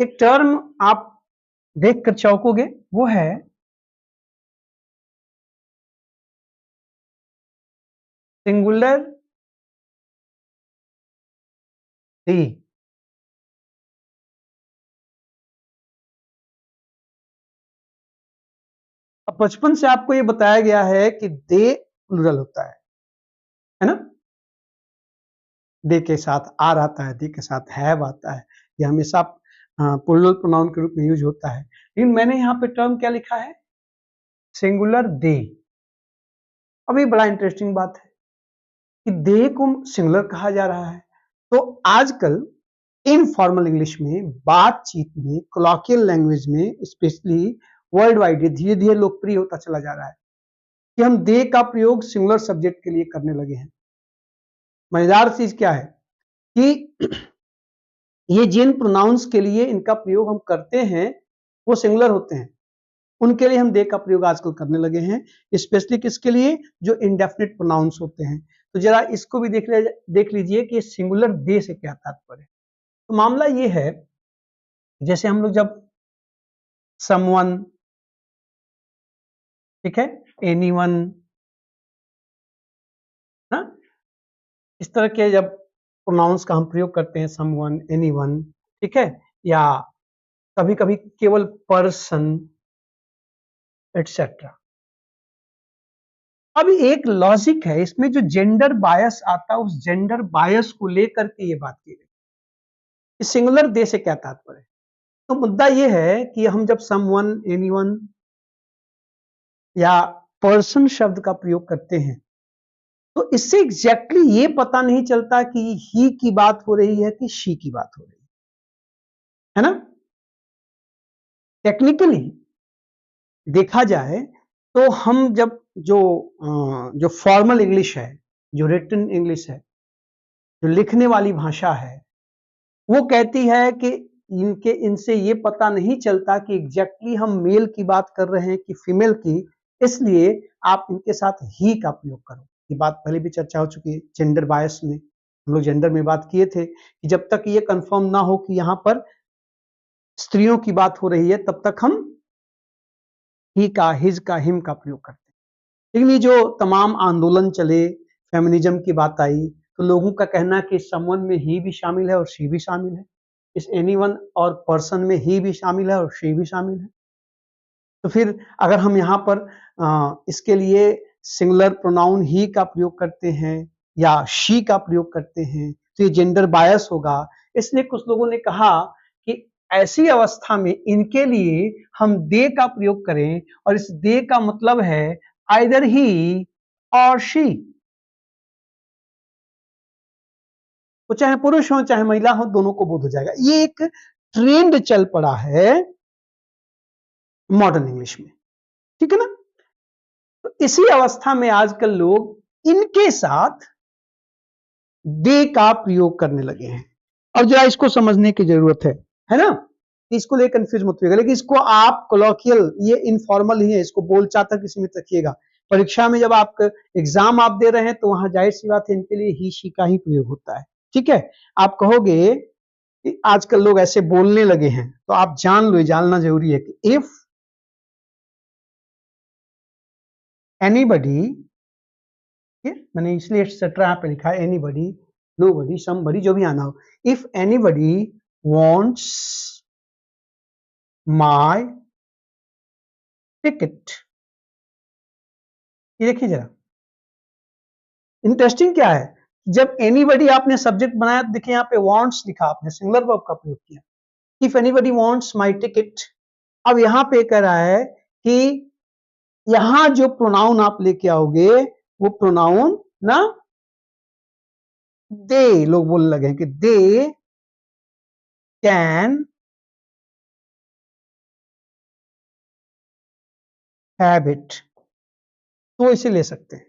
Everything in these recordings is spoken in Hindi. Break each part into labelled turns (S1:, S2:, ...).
S1: एक टर्म आप देखकर चौंकोगे, वो है सिंगुलर दे। अब बचपन से आपको ये बताया गया है कि दे प्लूरल होता है ना? दे के साथ आर आता है, दे के साथ हैव आता है, ये हमेशा प्लूरल प्रोनाउन के रूप में यूज होता है। लेकिन मैंने यहाँ पे टर्म क्या लिखा है? सिंगुलर दे। अब ये बड़ा इंटरेस्टिंग बात है कि दे को सिंगुलर कहा जा रहा है। तो आजकल इनफॉर्मल इंग्लिश में, बातचीत में, कॉलोकियल लैंग्वेज में, स्पेशली वर्ल्ड वाइड धीरे धीरे लोकप्रिय होता चला जा रहा है कि हम दे का प्रयोग सिंगुलर सब्जेक्ट के लिए करने लगे हैं। मजेदार चीज क्या है कि ये जिन प्रोनाउंस के लिए इनका प्रयोग हम करते हैं वो सिंगुलर होते हैं, उनके लिए हम दे का प्रयोग आजकल करने लगे हैं। स्पेशली किसके लिए? जो इंडेफिनिट प्रोनाउंस होते हैं। तो जरा इसको भी देख लीजिए कि सिंगुलर दे से क्या तात्पर्य है। तो मामला ये है, जैसे हम लोग जब समवन, ठीक है, एनीवन, ना, इस तरह के जब प्रोनाउंस का हम प्रयोग करते हैं, समवन, एनीवन, ठीक है, या कभी कभी केवल पर्सन एटसेट्रा। अब एक लॉजिक है इसमें, जो जेंडर बायस आता है, उस जेंडर बायस को लेकर के ये बात की गई। सिंगुलर दे से क्या तात्पर्य है? तो मुद्दा ये है कि हम जब समवन, एनीवन या पर्सन शब्द का प्रयोग करते हैं तो इससे एग्जैक्टली ये पता नहीं चलता कि ही की बात हो रही है कि शी की बात हो रही है ना? टेक्निकली देखा जाए तो हम जब जो फॉर्मल इंग्लिश है, जो रिटन इंग्लिश है, जो लिखने वाली भाषा है, वो कहती है कि इनसे ये पता नहीं चलता कि एग्जैक्टली हम मेल की बात कर रहे हैं कि फीमेल की, इसलिए आप इनके साथ ही का प्रयोग करो। ये बात पहले भी चर्चा हो चुकी है जेंडर बायस में। हम लोग जेंडर में बात किए थे कि जब तक ये कंफर्म ना हो कि यहाँ पर स्त्रियों की बात हो रही है, तब तक हम ही का, हिज का, हिम का प्रयोग करते हैं। लेकिन ये जो तमाम आंदोलन चले, फेमिनिज्म की बात आई, तो लोगों का कहना है कि समवन में ही भी शामिल है और शी भी शामिल है, इस एनीवन और पर्सन में ही भी शामिल है और शी भी शामिल है। तो फिर अगर हम यहाँ पर इसके लिए सिंगुलर प्रोनाउन ही का प्रयोग करते हैं या शी का प्रयोग करते हैं तो ये जेंडर बायस होगा। इसलिए कुछ लोगों ने कहा कि ऐसी अवस्था में इनके लिए हम दे का प्रयोग करें, और इस दे का मतलब है आइदर ही और शी, तो चाहे पुरुष हो चाहे महिला हो, दोनों को बोध हो जाएगा। ये एक ट्रेंड चल पड़ा है मॉडर्न इंग्लिश में, ठीक है ना? तो इसी अवस्था में आजकल लोग इनके साथ दे का प्रयोग करने लगे हैं। अब जरा इसको समझने की जरूरत है ना? इसको लेकर कंफ्यूज मत होइएगा, लेकिन इसको आप कोलोकियल, ये इनफॉर्मल ही है, इसको बोलचाल तक सीमित रखिएगा। परीक्षा में जब आप एग्जाम आप दे रहे हैं तो वहां जाहिर सी बात है इनके लिए ही शी का ही प्रयोग होता है, ठीक है? आप कहोगे कि आजकल लोग ऐसे बोलने लगे हैं, तो आप जान लो, जानना जरूरी है कि इफ एनीबडी, मैंने इसलिए एक्सेट्रा यहाँ पे लिखा है, एनीबडी, नोबडी, समबडी, जो भी आना हो, if anybody wants my ticket. ये देखिए जरा इंटरेस्टिंग क्या है, जब एनीबडी आपने सब्जेक्ट बनाया, देखिए यहाँ पे वांट्स लिखा, आपने सिंगुलर वर्ब का प्रयोग किया, if anybody wants my ticket. अब यहाँ पे कह रहा है कि यहां जो प्रोनाउन आप लेके आओगे वो प्रोनाउन ना दे, लोग बोलने लगे हैं कि दे कैन हैव इट, तो इसे ले सकते हैं।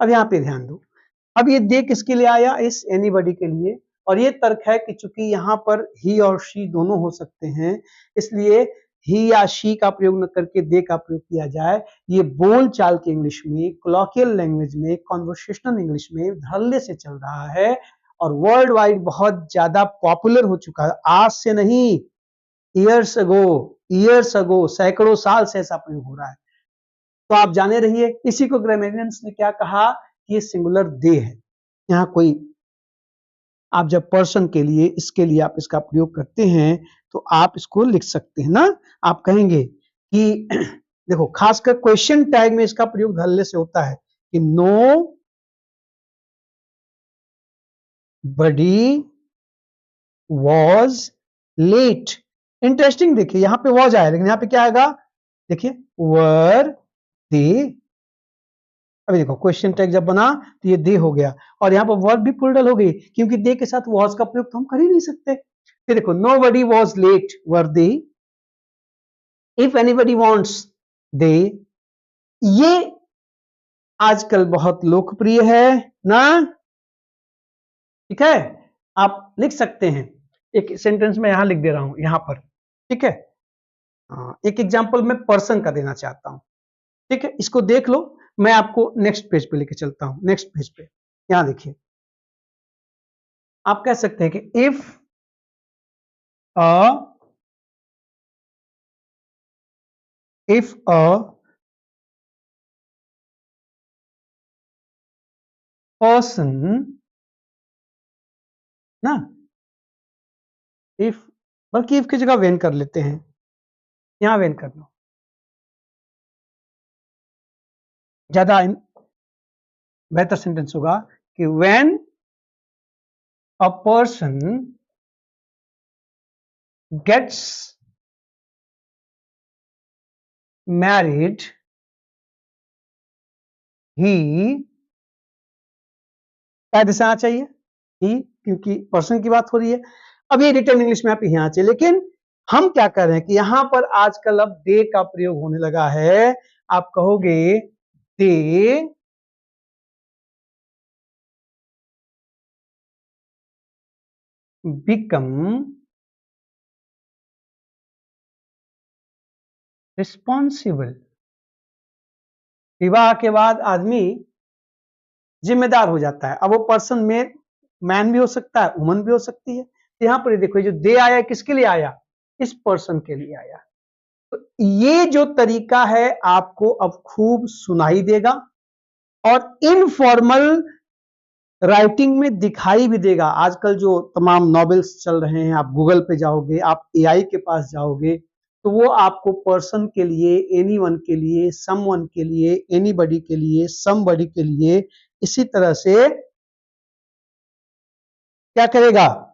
S1: अब यहाँ पे ध्यान दो, अब ये दे किसके लिए आया? इस एनीबडी के लिए। और ये तर्क है कि चूंकि यहाँ पर ही और शी दोनों हो सकते हैं, इसलिए ही या शी का प्रयोग न करके दे का प्रयोग किया जाए। ये बोल चाल की इंग्लिश में, कोलोकियल लैंग्वेज में, कॉन्वर्सेशनल इंग्लिश में धड़ल्ले से चल रहा है, और वर्ल्ड वाइड बहुत ज्यादा पॉपुलर हो चुका है। आज से नहीं, ईयर्स अगो, सैकड़ों साल से ऐसा प्रयोग हो रहा है। तो आप जाने रहिए, इसी को ग्रामेरियंस ने क्या कहा कि ये सिंगुलर दे है। यहाँ कोई आप जब पर्सन के लिए, इसके लिए आप इसका प्रयोग करते हैं तो आप इसको लिख सकते हैं ना। आप कहेंगे कि देखो, खासकर क्वेश्चन टैग में इसका प्रयोग धल्ले से होता है कि nobody was late. Interesting, देखिए यहां पे वॉज आया, लेकिन यहां पे क्या आएगा, देखिए वर दे। अभी देखो, क्वेश्चन टैग जब बना तो ये दे हो गया, और यहाँ पर वर्ब भी प्लूरल हो गई, क्योंकि दे के साथ वॉज का प्रयोग तो हम कर ही नहीं सकते। फिर देखो, nobody was let were they, if anybody wants they. ये आजकल बहुत लोकप्रिय है ना, ठीक है। आप लिख सकते हैं, एक सेंटेंस में यहां लिख दे रहा हूं यहां पर, ठीक है। एक एग्जांपल मैं पर्सन का देना चाहता हूं, ठीक है। इसको देख लो, मैं आपको नेक्स्ट पेज पे लेके चलता हूं। नेक्स्ट पेज पे यहां देखिए, आप कह सकते हैं कि इफ अ पर्सन ना, इफ, बल्कि इफ की जगह वेन कर लेते हैं, यहां वेन कर लो, ज्यादा बेहतर सेंटेंस होगा कि when a person gets married he, शायद ऐसा आना चाहिए ही, क्योंकि पर्सन की बात हो रही है। अब ये रिटर्न इंग्लिश में आप यहां चाहिए, लेकिन हम क्या कर रहे हैं कि यहां पर आजकल अब दे का प्रयोग होने लगा है। आप कहोगे दे बिकम रिस्पॉन्सिबल। विवाह के बाद आदमी जिम्मेदार हो जाता है। अब वो पर्सन में मैन भी हो सकता है, वुमन भी हो सकती है। यहां पर देखो, जो दे आया किसके लिए आया, इस पर्सन के लिए आया। तो ये जो तरीका है आपको अब खूब सुनाई देगा, और इनफॉर्मल राइटिंग में दिखाई भी देगा। आजकल जो तमाम नॉवेल्स चल रहे हैं, आप गूगल पे जाओगे, आप एआई के पास जाओगे, तो वो आपको पर्सन के लिए, एनीवन के लिए, समवन के लिए, एनीबडी के लिए, समबडी के लिए, इसी तरह से क्या करेगा,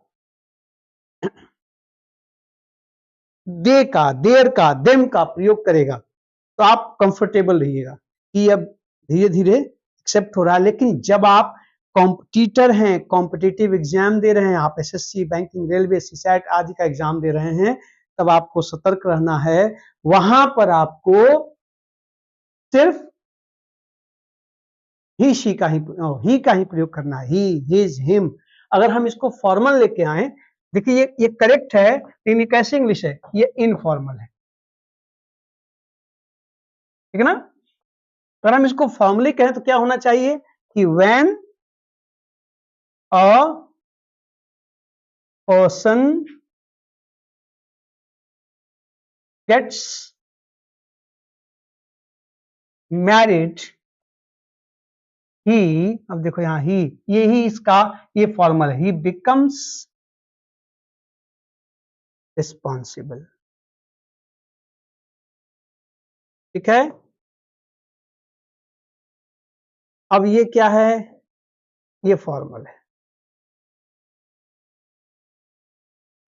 S1: दे का, देर का, देम का प्रयोग करेगा। तो आप कंफर्टेबल रहिएगा कि अब धीरे धीरे एक्सेप्ट हो रहा है। लेकिन जब आप कॉम्पिटिटर हैं, कॉम्पिटिटिव एग्जाम दे रहे हैं, आप एसएससी, बैंकिंग, रेलवे, सीसैट आदि का एग्जाम दे रहे हैं, तब आपको सतर्क रहना है। वहां पर आपको सिर्फ ही शी का ही प्रयोग करना है, ही, हिज, हिम। अगर हम इसको फॉर्मल लेके आए, देखिए ये करेक्ट है, लेकिन ये कैसे इंग्लिश है, ये इनफॉर्मल है, ठीक है ना। अगर हम इसको फॉर्मली कहें तो क्या होना चाहिए कि when a person gets married he, अब देखो यहां ही, ये ही इसका ये फॉर्मल है, ही बिकम्स रिस्पॉन्सिबल, ठीक है। अब ये क्या है, ये फॉर्मल है,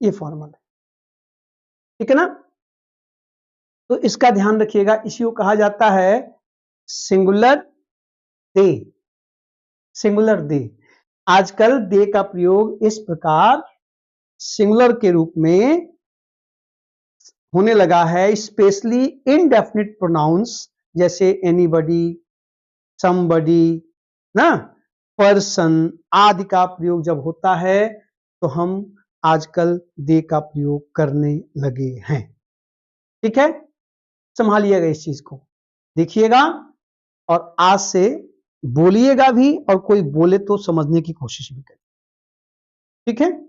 S1: ये फॉर्मल है, ठीक है ना। तो इसका ध्यान रखिएगा, इसी को कहा जाता है सिंगुलर दे, सिंगुलर दे। आजकल दे का प्रयोग इस प्रकार सिंगुलर के रूप में होने लगा है, स्पेशली इनडेफिनिट प्रोनाउंस जैसे एनीबडी, समबडी ना, पर्सन आदि का प्रयोग जब होता है तो हम आजकल दे का प्रयोग करने लगे हैं, ठीक है। संभालिएगा इस चीज को, देखिएगा, और आज से बोलिएगा भी, और कोई बोले तो समझने की कोशिश भी करिए। ठीक है।